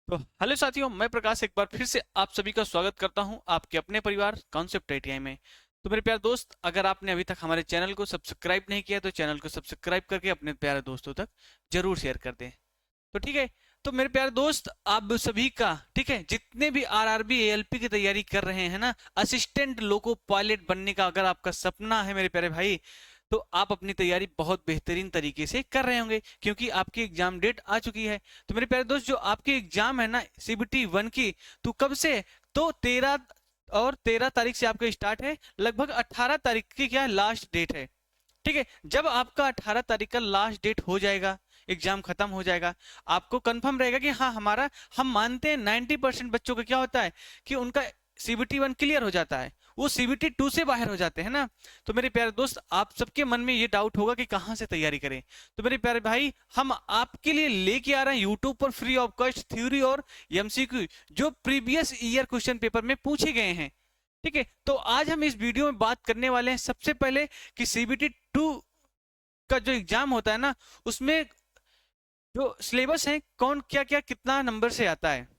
तो हेलो साथियों, मैं प्रकाश एक बार फिर से आप सभी का स्वागत करता हूं आपके अपने परिवार कॉन्सेप्ट आईटीआई में। तो मेरे प्यारे दोस्त, अगर आपने अभी तक हमारे चैनल को सब्सक्राइब नहीं किया तो चैनल को सब्सक्राइब करके अपने प्यारे दोस्तों तक जरूर शेयर कर दें। तो ठीक है। तो मेरे प्यारे दोस्त, आप सभी का ठीक है, जितने भी आरआरबी एएलपी की तैयारी कर रहे हैं ना, असिस्टेंट लोको पायलट बनने का अगर आपका सपना है मेरे प्यारे भाई, तो आप अपनी तैयारी बहुत बेहतरीन तरीके से कर रहे होंगे क्योंकि आपकी एग्जाम डेट आ चुकी है। तो मेरे प्यारे दोस्त, जो आपकी एग्जाम है ना सीबीटी 1 की, तो कब से? तो 13 तारीख से आपका स्टार्ट है। लगभग 18 तारीख की क्या लास्ट डेट है। ठीक है। जब आपका 18 तारीख का लास्ट डेट हो जाएगा, एग्जाम खत्म हो जाएगा, आपको कंफर्म रहेगा कि हाँ हमारा, हम मानते हैं 90% बच्चों का क्या होता है कि उनका सीबीटी 1 क्लियर हो जाता है, वो सीबीटी 2 से बाहर हो जाते हैं ना। तो मेरे प्यारे दोस्त, आप सबके मन में ये डाउट होगा कि कहाँ से तैयारी करें। तो मेरे प्यारे भाई, हम आपके लिए लेके आ रहे हैं यूट्यूब पर फ्री ऑफ कॉस्ट थ्योरी और एमसीक्यू, जो प्रीवियस ईयर क्वेश्चन पेपर में पूछे गए हैं। ठीक है। तो आज हम इस वीडियो में बात करने वाले हैं सबसे पहले कि सीबीटी 2 का जो एग्जाम होता है ना, उसमें जो सिलेबस है कौन क्या क्या कितना नंबर से आता है।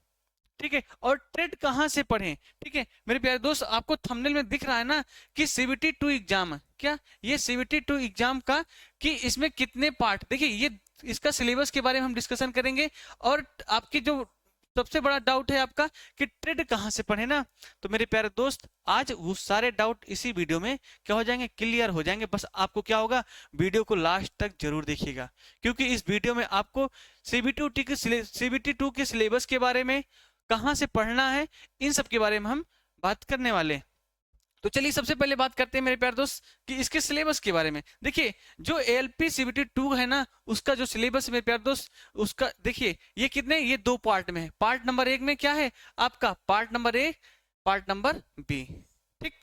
ठीक है। और ट्रेड कहाँ से पढ़ें। ठीक है मेरे प्यारे दोस्त, आपको थंबनेल में दिख रहा है ना कि सीबीटी 2 एग्जाम है क्या, ये सीबीटी 2 एग्जाम का, कि इसमें कितने पार्ट, देखिए ये इसका सिलेबस के बारे में हम डिस्कशन करेंगे। और आपकी जो सबसे बड़ा डाउट है आपका कि ट्रेड कहाँ से पढ़े ना, तो मेरे प्यारे दोस्त आज वो सारे डाउट इसी वीडियो में क्या हो जाएंगे, क्लियर हो जाएंगे। बस आपको क्या होगा, वीडियो को लास्ट तक जरूर देखिएगा, क्योंकि इस वीडियो में आपको सीबीटी 2 के सिलेबस के बारे में, कहाँ से पढ़ना है, इन सब के बारे में हम बात करने वाले हैं। तो चलिए सबसे पहले बात करते हैं मेरे प्यारे दोस्त कि इसके सिलेबस के बारे में। देखिए, जो एएलपी सीबीटी 2 है ना, उसका जो सिलेबस है मेरे प्यारे दोस्त, उसका देखिए ये कितने, ये दो पार्ट में है। पार्ट नंबर 1 में क्या है आपका, part number A, part number B. ठीक।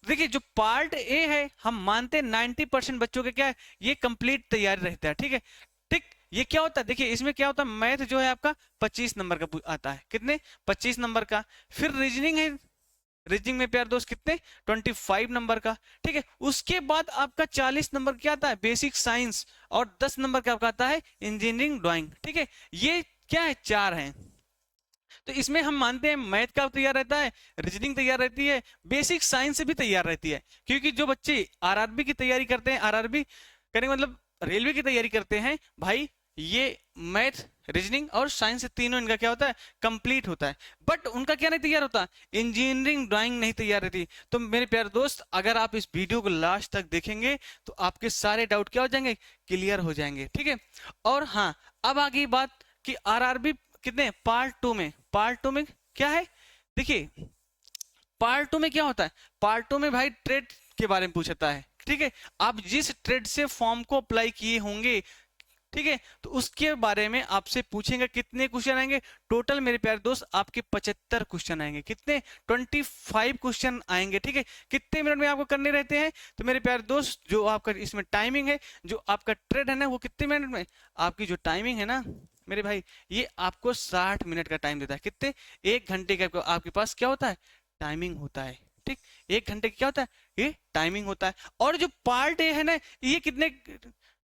देखिए जो पार्ट ए है, हम मानते हैं 90% बच्चों के क्या है, ये कंप्लीट तैयारी रहता है। ठीक है। ठीक। ये क्या होता है, देखिए इसमें क्या होता है, मैथ जो है आपका 25 नंबर का आता है, कितने, 25 नंबर का। फिर रीजनिंग है, रीजनिंग में प्यार दोस्त कितने, 25 नंबर का। ठीक है। उसके बाद आपका 40 नंबर क्या आता है, बेसिक साइंस, और 10 नंबर का आपका आता है इंजीनियरिंग ड्राइंग। ठीक है। ये क्या है, चार हैं। तो इसमें हम मानते हैं मैथ का तैयार रहता है, रीजनिंग तैयार रहती है, बेसिक साइंस भी तैयार रहती है। क्योंकि जो बच्चे आरआरबी की तैयारी करते हैं, आरआरबी करने का मतलब रेलवे की तैयारी करते हैं भाई, ये मैथ, रीजनिंग और साइंस से तीनों इनका क्या होता है, कंप्लीट होता है। बट उनका क्या नहीं तैयार होता, इंजीनियरिंग ड्राइंग नहीं तैयार रहती। तो मेरे प्यारे दोस्त, अगर आप इस वीडियो को लास्ट तक देखेंगे तो आपके सारे डाउट क्या हो जाएंगे, क्लियर हो जाएंगे। ठीक है। और हाँ, अब आगे बात कि आरआरबी कितने, पार्ट टू में क्या है, देखिए पार्ट टू में क्या होता है, पार्ट टू में भाई ट्रेड के बारे में पूछता है। ठीक है। आप जिस ट्रेड से फॉर्म को अप्लाई किए होंगे, ठीक है, तो उसके बारे में आपसे पूछेंगे। कितने क्वेश्चन आएंगे टोटल मेरे प्यारे दोस्त, आपके 75 क्वेश्चन आएंगे। कितने, 25 क्वेश्चन आएंगे। ठीक है। कितने मिनट में आपको करने रहते हैं, तो मेरे प्यारे दोस्त जो आपका इसमें टाइमिंग है, जो आपका ट्रेड है ना, वो कितने मिनट में, आपकी जो टाइमिंग है ना मेरे भाई, ये आपको 60 मिनट का टाइम देता है। कितने, 1 घंटे का आपके पास क्या होता है, टाइमिंग होता है। ठीक। 1 घंटे का क्या होता है, ये टाइमिंग होता है। और जो पार्ट ए है ना, ये कितने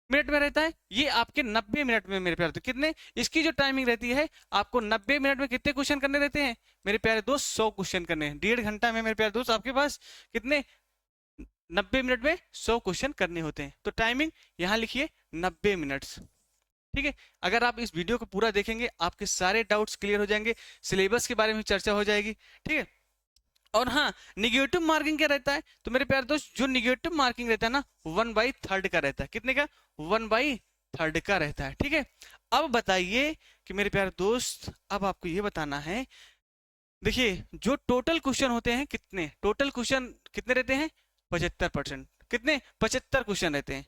मिनट में रहता है, ये आपके 90 मिनट में मेरे प्यारे, तो कितने, इसकी जो टाइमिंग रहती है, आपको 90 मिनट में कितने क्वेश्चन करने रहते हैं मेरे प्यारे दोस्त, 100 क्वेश्चन करने हैं। 1.5 घंटा में मेरे प्यारे दोस्त आपके पास कितने, 90 मिनट में 100 क्वेश्चन करने होते हैं। तो टाइमिंग यहाँ लिखिए 90 मिनट। ठीक है। अगर आप इस वीडियो को पूरा देखेंगे, आपके सारे डाउट्स क्लियर हो जाएंगे, सिलेबस के बारे में चर्चा हो जाएगी। ठीक है। और हाँ, निगेटिव मार्किंग क्या रहता है, तो मेरे प्यारे दोस्त जो निगेटिव मार्किंग रहता है ना, 1/3 का रहता है। कितने का, 1/3 का रहता है। ठीक है। अब बताइए कि मेरे प्यारे दोस्त, अब आपको ये बताना है, देखिए जो टोटल क्वेश्चन होते हैं, कितने टोटल क्वेश्चन कितने रहते हैं, 75%। कितने, 75 क्वेश्चन रहते हैं।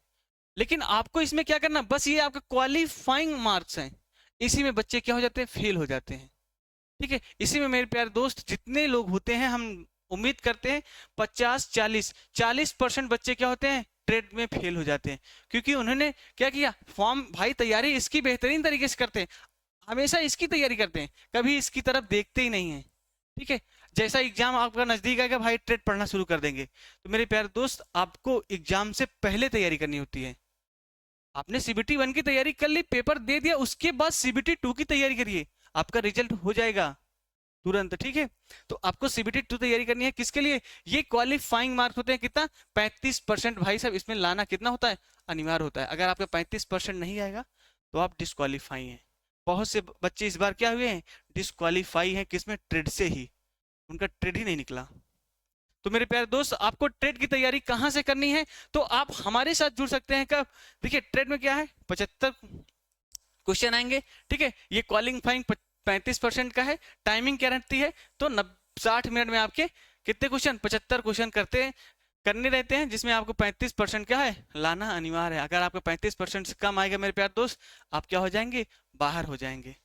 लेकिन आपको इसमें क्या करना, बस ये आपका क्वालिफाइंग मार्क्स हैं, इसी में बच्चे क्या हो जाते हैं, फेल हो जाते हैं। ठीक है। इसी में मेरे प्यारे दोस्त जितने लोग होते हैं, हम उम्मीद करते हैं 50-40% बच्चे क्या होते हैं, ट्रेड में फेल हो जाते हैं। क्योंकि उन्होंने क्या किया, फॉर्म भाई तैयारी इसकी बेहतरीन तरीके से करते हैं, हमेशा इसकी तैयारी करते हैं, कभी इसकी तरफ देखते ही नहीं है। ठीक है। जैसा एग्जाम आपका नजदीक आएगा भाई, ट्रेड पढ़ना शुरू कर देंगे। तो मेरे प्यारे दोस्त, आपको एग्जाम से पहले तैयारी करनी होती है। आपने सीबीटी 1 की तैयारी कर ली, पेपर दे दिया, उसके बाद सीबीटी 2 की तैयारी करिए। आपका रिजल्ट हो जाएगा तुरंत, ठीक है। तो आपको सीबीटी 2 तैयारी करनी है, किसके लिए? ये क्वालिफाइंग मार्क्स होते हैं कितना? 35%। भाई साहब इसमें लाना कितना होता है? अनिवार्य होता है। अगर आपका 35% नहीं आएगा तो आप डिस्क्वालीफाई हैं। बहुत से बच्चे इस बार क्या हुए हैं? डिस्क्वालीफाई हैं। किसमें? ट्रेड से ही, उनका ट्रेड ही नहीं निकला। तो मेरे प्यारे दोस्त, आपको ट्रेड की तैयारी कहां से करनी है? तो आप हमारे साथ जुड़ सकते हैं। कब? देखिए ट्रेड में क्या है, 75 क्वेश्चन आएंगे, ठीक है। ये क्वालिफाइंग 35% का है। टाइमिंग क्या रहती है? तो 60 मिनट में आपके कितने क्वेश्चन? 75 क्वेश्चन करने रहते हैं, जिसमें आपको 35% क्या है? लाना अनिवार्य है। अगर आपका 35% से कम आएगा मेरे प्यारे दोस्त, आप क्या हो जाएंगे? बाहर हो जाएंगे,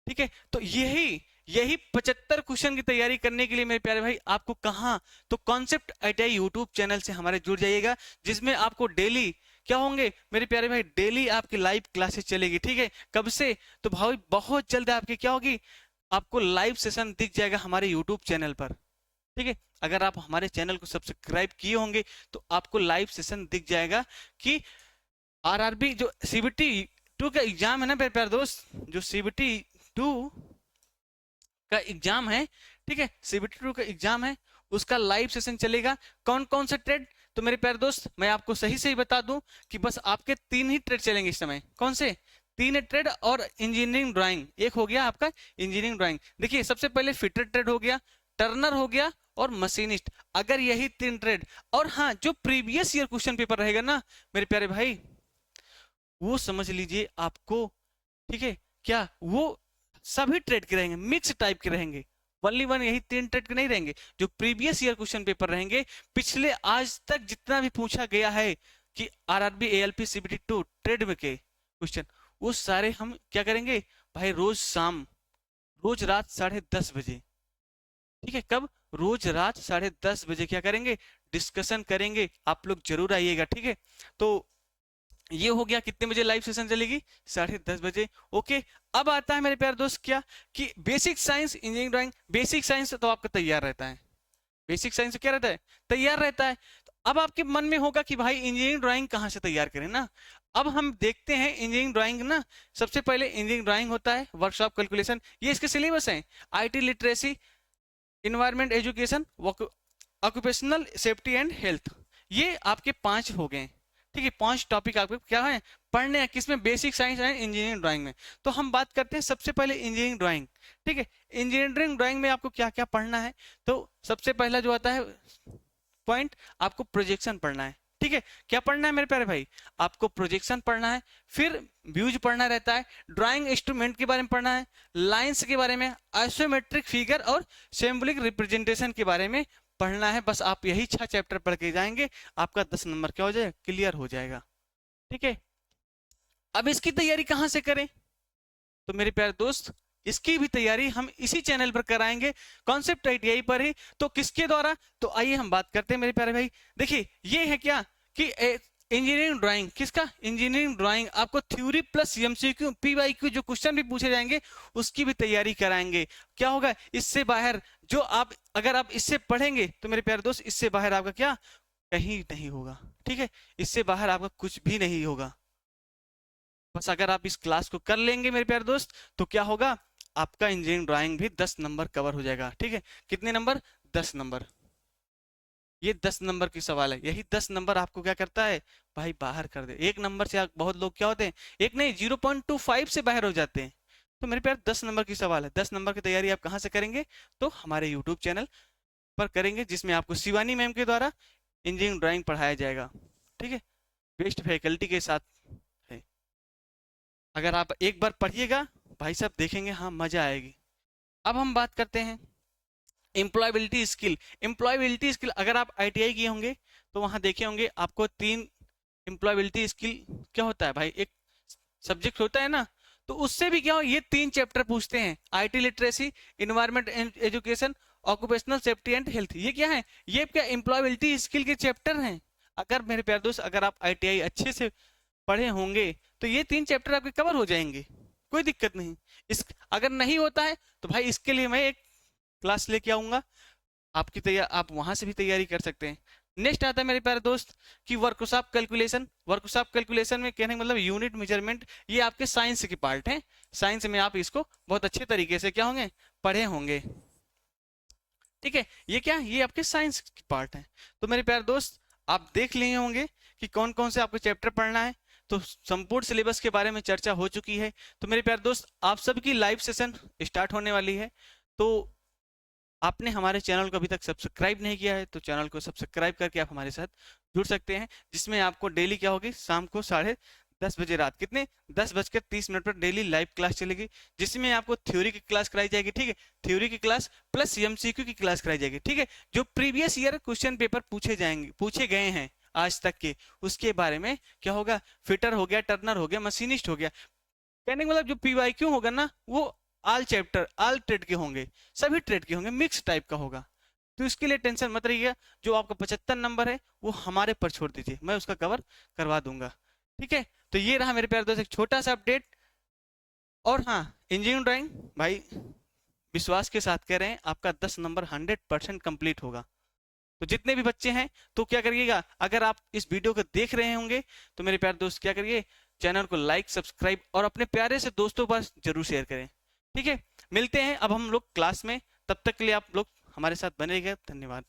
ठीक है। तो यही यही 75 क्वेश्चन की तैयारी करने के लिए मेरे प्यारे भाई आपको कहाँ? तो कॉन्सेप्ट आईटीआई यूट्यूब चैनल से हमारे जुड़ जाइएगा, जिसमें आपको डेली क्या होंगे मेरे प्यारे भाई? डेली आपकी लाइव क्लासेस चलेगी, ठीक है। कब से? तो भाई बहुत जल्द आपकी क्या होगी? आपको लाइव सेशन दिख जाएगा हमारे यूट्यूब चैनल पर, ठीक है। अगर आप हमारे चैनल को सब्सक्राइब किए होंगे तो आपको लाइव सेशन दिख जाएगा कि आरआरबी जो सीबीटी 2 का एग्जाम है ना मेरे प्यारे दोस्त, जो सीबीटी 2 का एग्जाम है, ठीक है, सीबीटी 2 का एग्जाम है, उसका लाइव सेशन चलेगा। कौन कौन से ट्रेड? तो मेरे प्यारे दोस्त मैं आपको सही से ही बता दूं कि बस आपके 3 ही ट्रेड चलेंगे इस समय। कौन से? 3 ट्रेड और इंजीनियरिंग ड्राइंग एक हो गया आपका। इंजीनियरिंग ड्राइंग देखिए, सबसे पहले फिटर ट्रेड हो गया, टर्नर हो गया और मशीनिस्ट। अगर यही 3 ट्रेड, और हाँ जो प्रीवियस ईयर क्वेश्चन पेपर रहेगा ना मेरे प्यारे भाई, वो समझ लीजिए आपको, ठीक है, क्या वो सभी ट्रेड के रहेंगे, मिक्स टाइप के रहेंगे। ओनली वन यही 3 ट्रेड के नहीं रहेंगे। जो प्रीवियस ईयर क्वेश्चन पेपर रहेंगे, पिछले आज तक जितना भी पूछा गया है कि आरआरबी एएलपी सीबीटी 2 ट्रेड में के क्वेश्चन, वो सारे हम क्या करेंगे भाई? रोज शाम, रोज रात 10:30 बजे, ठीक है। कब? रोज रात 10:30 बजे क्या करेंगे? डिस्कशन करेंगे। आप लोग जरूर आइएगा, ठीक है। तो ये हो गया, कितने बजे लाइव सेशन चलेगी? 10:30 बजे, ओके। अब आता है मेरे प्यारे दोस्त क्या कि basic science, engineering drawing. Basic science तो आपका तैयार रहता है, बेसिक साइंस क्या रहता है? तैयार रहता है। तो अब आपके मन में होगा कि भाई इंजीनियरिंग ड्राइंग कहाँ से तैयार करें ना। अब हम देखते हैं इंजीनियरिंग ड्राइंग ना, सबसे पहले इंजीनियरिंग ड्राइंग होता है, वर्कशॉप कैलकुलेशन, ये इसके सिलेबस है। IT literacy, environment education, occupational safety and health, ये आपके 5 हो गए, ठीक है। 5 टॉपिक आपके क्या है? पढ़ने हैं। किसमें? Basic science and engineering drawing में। तो हम बात करते हैं सबसे पहले इंजीनियरिंग ड्राइंग, ठीक है। इंजीनियरिंग ड्राइंग में आपको क्या क्या पढ़ना है? तो सबसे पहला जो आता है पॉइंट, आपको प्रोजेक्शन पढ़ना है, ठीक है। क्या पढ़ना है मेरे प्यारे भाई? आपको प्रोजेक्शन पढ़ना है, फिर व्यूज पढ़ना रहता है, ड्राइंग इंस्ट्रूमेंट के बारे में पढ़ना है, लाइंस के बारे में, आइसोमेट्रिक फिगर और सिंबॉलिक रिप्रेजेंटेशन के बारे में पढ़ना है। बस आप यही 6 चैप्टर पढ़ के जाएंगे, आपका 10 नंबर क्या हो जाएगा? क्लियर हो जाएगा, ठीक है। अब इसकी तैयारी कहां से करें? तो मेरे प्यारे दोस्त, इसकी भी तैयारी हम इसी चैनल पर कराएंगे, कॉन्सेप्ट आईटीआई पर ही। तो किसके द्वारा? तो आइए हम बात करते हैं मेरे प्यारे भाई। देखिए ये है क्या कि इंजीनियरिंग ड्राइंग, किसका? Engineering drawing. आपको थ्योरी प्लस एमसीक्यू पीवाईक्यू जो क्वेश्चन भी पूछे जाएंगे उसकी भी तैयारी कराएंगे। क्या होगा इससे बाहर? जो आप अगर आप इससे पढ़ेंगे तो मेरे प्यारे दोस्त, इससे बाहर आपका क्या? कहीं नहीं होगा, ठीक है। इससे बाहर आपका कुछ भी नहीं होगा। बस अगर आप इस क्लास को कर लेंगे मेरे प्यारे दोस्त, तो क्या होगा? आपका इंजीनियरिंग ड्राइंग भी 10 नंबर कवर हो जाएगा, ठीक है। कितने नंबर? 10 नंबर। ये 10 नंबर की सवाल है। यही 10 नंबर आपको क्या करता है भाई? बाहर कर दे। 1 नंबर से बहुत लोग क्या होते हैं, एक नहीं 0.25 से बाहर हो जाते हैं। तो मेरे प्यार 10 नंबर की सवाल है। 10 नंबर की तैयारी आप कहाँ से करेंगे? तो हमारे यूट्यूब चैनल पर करेंगे, जिसमें आपको शिवानी मैम के द्वारा इंजीनियरिंग ड्राइंग पढ़ाया जाएगा, ठीक है। बेस्ट फैकल्टी के साथ है। अगर आप एक बार पढ़िएगा भाई साहब, देखेंगे हाँ मजा आएगी। अब हम बात करते हैं एम्प्लॉयबिलिटी स्किल। एम्प्लॉयबिलिटी स्किल अगर आप आईटीआई किए होंगे तो वहां देखे होंगे आपको 3 एम्प्लॉयबिलिटी स्किल क्या होता है भाई? एक सब्जेक्ट होता है ना, तो उससे भी क्या हो, ये 3 चैप्टर पूछते हैं। IT literacy, environment education, occupational safety and health. ये क्या है? ये क्या एम्प्लॉयबिलिटी स्किल के चैप्टर हैं। अगर मेरे प्यारे दोस्त, अगर आप आईटीआई अच्छे से पढ़े होंगे तो ये 3 चैप्टर आपके कवर हो जाएंगे, कोई दिक्कत नहीं। इस अगर नहीं होता है तो भाई इसके लिए मैं एक क्लास लेके आऊंगा, आपकी तैयार आप वहां से भी तैयारी कर सकते हैं। नेक्स्ट आता है मेरे प्यारे दोस्त कि वर्कशॉप कैलकुलेशन। वर्कशॉप कैलकुलेशन में कहने का मतलब यूनिट मेजरमेंट, ये आपके साइंस के पार्ट हैं। साइंस में आप इसको बहुत अच्छे तरीके से क्या होंगे, पढ़े होंगे। ठीक है, ये क्या है, ये आपके साइंस की पार्ट है। तो मेरे प्यारे दोस्त आप देख लिए होंगे कि कौन कौन से आपको चैप्टर पढ़ना है। तो संपूर्ण सिलेबस के बारे में चर्चा हो चुकी है। तो मेरे प्यारे दोस्त आप सबकी लाइव सेशन स्टार्ट होने वाली है। तो आपने हमारे चैनल को अभी तक सब्सक्राइब नहीं किया है तो चैनल को सब्सक्राइब करके आप हमारे साथ जुड़ सकते हैं, जिसमें आपको डेली क्या होगी, शाम को 10:30 रात कितने 10:30 पर डेली लाइव क्लास चलेगी, जिसमें आपको थ्योरी की क्लास कराई जाएगी। ठीक है, थ्योरी की क्लास प्लस एमसीक्यू की क्लास कराई जाएगी। ठीक है, जो प्रीवियस ईयर क्वेश्चन पेपर पूछे गए हैं आज तक के, उसके बारे में क्या होगा, फिटर हो गया, टर्नर हो गया, मशीनिस्ट हो गया। कहने का मतलब जो पीवाईक्यू होगा ना, वो ऑल चैप्टर ऑल ट्रेड के होंगे, सभी ट्रेड के होंगे, मिक्स टाइप का होगा। तो इसके लिए टेंशन मत रहिएगा। जो आपका 75 नंबर है वो हमारे पर छोड़ दीजिए, मैं उसका कवर करवा दूंगा। ठीक है, तो ये रहा मेरे प्यारे दोस्त एक छोटा सा अपडेट। और हाँ, इंजीनियरिंग ड्राइंग भाई विश्वास के साथ कह रहे हैं आपका 10 नंबर 100% कंप्लीट होगा। तो जितने भी बच्चे हैं तो क्या करिएगा, अगर आप इस वीडियो को देख रहे होंगे तो मेरे प्यारे दोस्त क्या करिए, चैनल को लाइक सब्सक्राइब और अपने प्यारे से दोस्तों पर जरूर शेयर करें। ठीक है, मिलते हैं अब हम लोग क्लास में, तब तक के लिए आप लोग हमारे साथ बने रहिएगा। धन्यवाद।